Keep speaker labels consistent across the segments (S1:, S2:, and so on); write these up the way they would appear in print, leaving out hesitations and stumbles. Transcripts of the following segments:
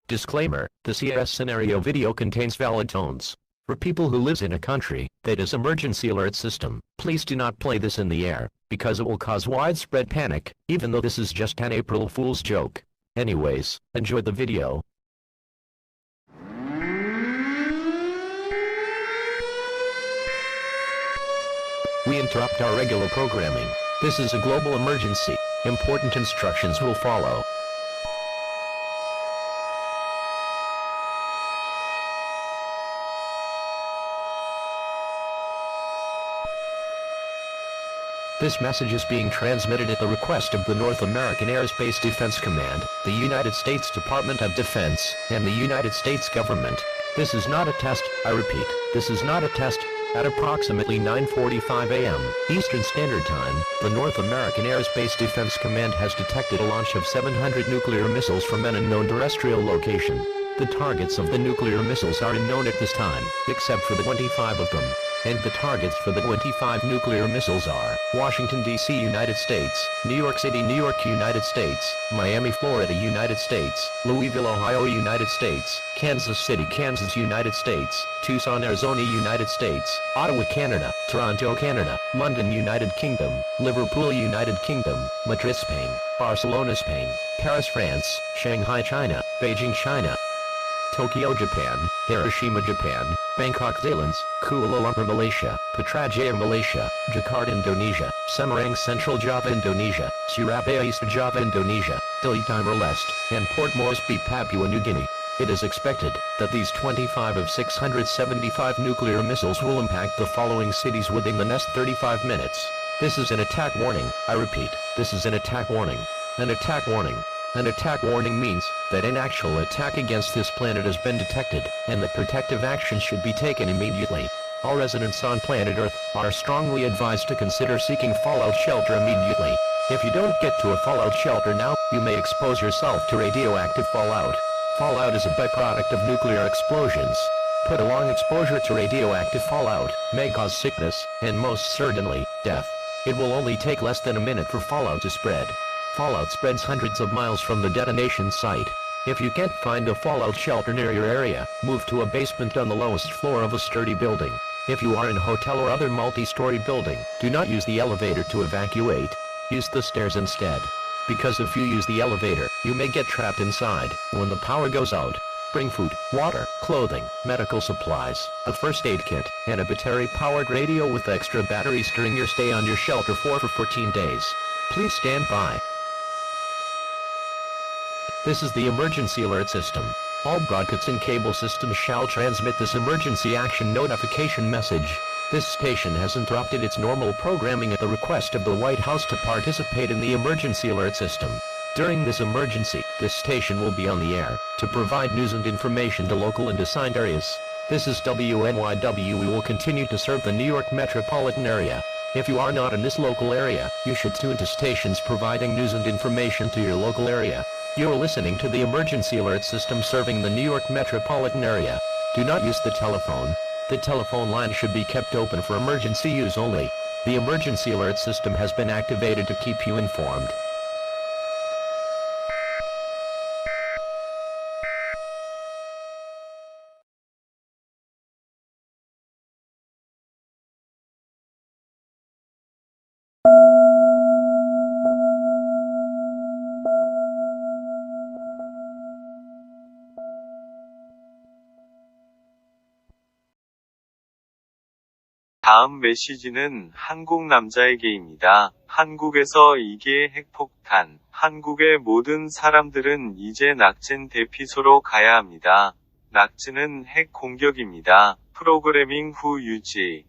S1: Disclaimer: this EAS scenario video contains valid tones. For people who lives in a country that is emergency alert system, please do not play this in the air, because it will cause widespread panic, even though this is just an April Fool's joke. Anyways, enjoy the video. We interrupt our regular programming. This is a global emergency. Important instructions will follow. This message is being transmitted at the request of the North American Aerospace Defense Command, the United States Department of Defense, and the United States government. This is not a test, I repeat, this is not a test. At approximately 9:45 a.m. Eastern Standard Time, the North American Aerospace Defense Command has detected a launch of 700 nuclear missiles from an unknown terrestrial location. The targets of the nuclear missiles are unknown at this time, except for the 25 of them. And the targets for the 25 nuclear missiles are Washington, D.C., United States, New York City, New York, United States, Miami, Florida, United States, Louisville, Ohio, United States, Kansas City, Kansas, United States, Tucson, Arizona, United States, Ottawa, Canada, Toronto, Canada, London, United Kingdom, Liverpool, United Kingdom, Madrid, Spain, Barcelona, Spain, Paris, France, Shanghai, China, Beijing, China, Tokyo, Japan, Hiroshima, Japan, Bangkok, Thailand, Kuala Lumpur, Malaysia, Putrajaya, Malaysia, Jakarta, Indonesia, Semarang, Central Java, Indonesia, Surabaya, East Java, Indonesia, Dili, Timor-Leste, and Port Moresby, Papua New Guinea. It is expected that these 25 of 675 nuclear missiles will impact the following cities within the next 35 minutes. This is an attack warning. I repeat, this is an attack warning. An attack warning. An attack warning means that an actual attack against this planet has been detected, and that protective action should be taken immediately. All residents on planet Earth are strongly advised to consider seeking fallout shelter immediately. If you don't get to a fallout shelter now, you may expose yourself to radioactive fallout. Fallout is a byproduct of nuclear explosions. Prolonged exposure to radioactive fallout may cause sickness, and most certainly, death. It will only take less than a minute for fallout to spread. Fallout spreads hundreds of miles from the detonation site. If you can't find a fallout shelter near your area, move to a basement on the lowest floor of a sturdy building. If you are in a hotel or other multi-story building, do not use the elevator to evacuate. Use the stairs instead. Because if you use the elevator, you may get trapped inside when the power goes out. Bring food, water, clothing, medical supplies, a first aid kit, and a battery-powered radio with extra batteries during your stay on your shelter for 14 days. Please stand by. This is the emergency alert system. All broadcasts and cable systems shall transmit this emergency action notification message. This station has interrupted its normal programming at the request of the White House to participate in the emergency alert system. During this emergency, this station will be on the air to provide news and information to local and assigned areas. This is WNYW. We will continue to serve the New York metropolitan area. If you are not in this local area, you should tune to stations providing news and information to your local area. You are listening to the emergency alert system serving the New York metropolitan area. Do not use the telephone. The telephone line should be kept open for emergency use only. The emergency alert system has been activated to keep you informed.
S2: 다음 메시지는 한국 남자에게입니다. 한국에서 2개의 핵폭탄. 한국의 모든 사람들은 이제 낙젠 대피소로 가야 합니다. 낙젠은 핵 공격입니다. 프로그래밍 후 유지.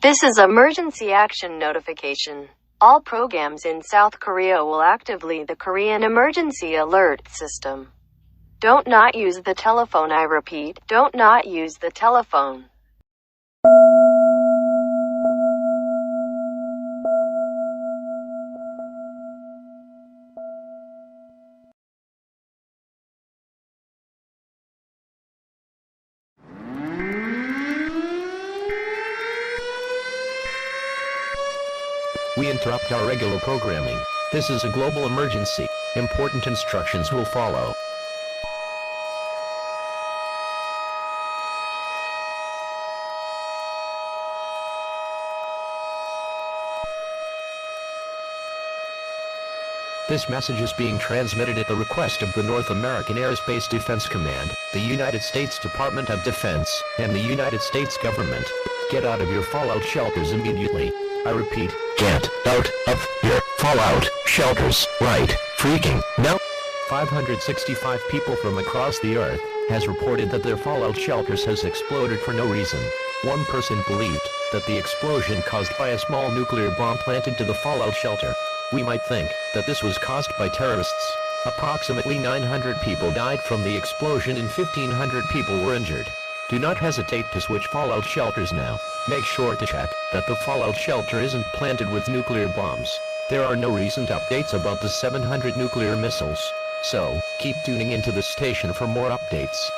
S3: This is emergency action notification. All programs in South Korea will actively the Korean emergency alert system. Don't not use the telephone. I repeat, don't not use the telephone.
S1: We interrupt our regular programming. This is a global emergency. Important instructions will follow. This message is being transmitted at the request of the North American Aerospace Defense Command, the United States Department of Defense, and the United States government. Get out of your fallout shelters immediately. I repeat, get out of your fallout shelters right freaking now. 565 people from across the earth has reported that their fallout shelters has exploded for no reason. One person believed that the explosion caused by a small nuclear bomb planted to the fallout shelter. We might think that this was caused by terrorists. Approximately 900 people died from the explosion and 1,500 people were injured. Do not hesitate to switch fallout shelters now. Make sure to check that the fallout shelter isn't planted with nuclear bombs. There are no recent updates about the 700 nuclear missiles. So, keep tuning into the station for more updates.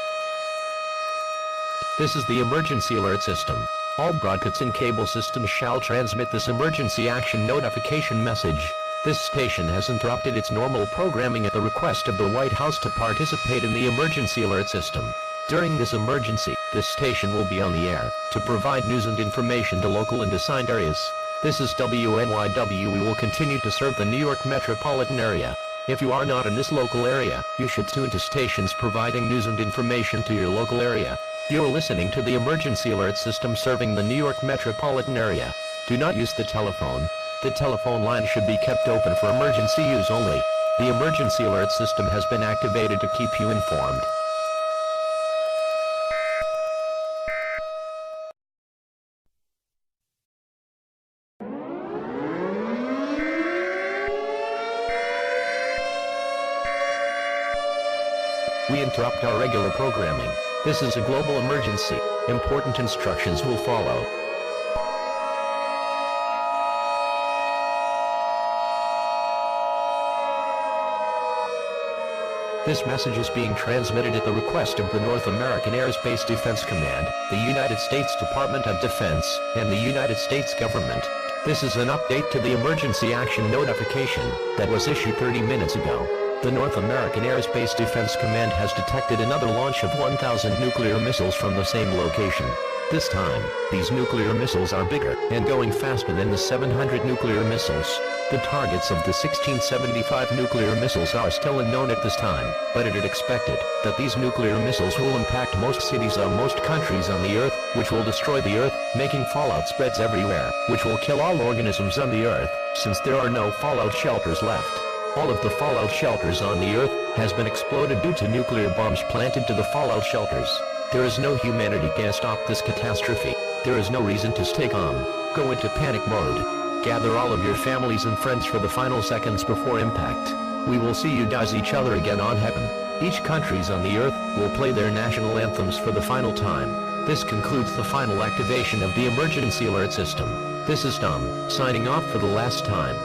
S1: This is the emergency alert system. All broadcasts and cable systems shall transmit this emergency action notification message. This station has interrupted its normal programming at the request of the White House to participate in the emergency alert system. During this emergency, this station will be on the air to provide news and information to local and assigned areas. This is WNYW. We will continue to serve the New York metropolitan area. If you are not in this local area, you should tune to stations providing news and information to your local area. You are listening to the emergency alert system serving the New York metropolitan area. Do not use the telephone. The telephone line should be kept open for emergency use only. The emergency alert system has been activated to keep you informed. We interrupt our regular programming. This is a global emergency. Important instructions will follow. This message is being transmitted at the request of the North American Aerospace Defense Command, the United States Department of Defense, and the United States government. This is an update to the emergency action notification that was issued 30 minutes ago. The North American Aerospace Defense Command has detected another launch of 1,000 nuclear missiles from the same location. This time, these nuclear missiles are bigger and going faster than the 700 nuclear missiles. The targets of the 1675 nuclear missiles are still unknown at this time, but it is expected that these nuclear missiles will impact most cities of most countries on the Earth, which will destroy the Earth, making fallout spreads everywhere, which will kill all organisms on the Earth, since there are no fallout shelters left. All of the fallout shelters on the Earth has been exploded due to nuclear bombs planted to the fallout shelters. There is no humanity can stop this catastrophe. There is no reason to stay calm. Go into panic mode. Gather all of your families and friends for the final seconds before impact. We will see you guys each other again on heaven. Each countries on the Earth will play their national anthems for the final time. This concludes the final activation of the emergency alert system. This is Tom, signing off for the last time.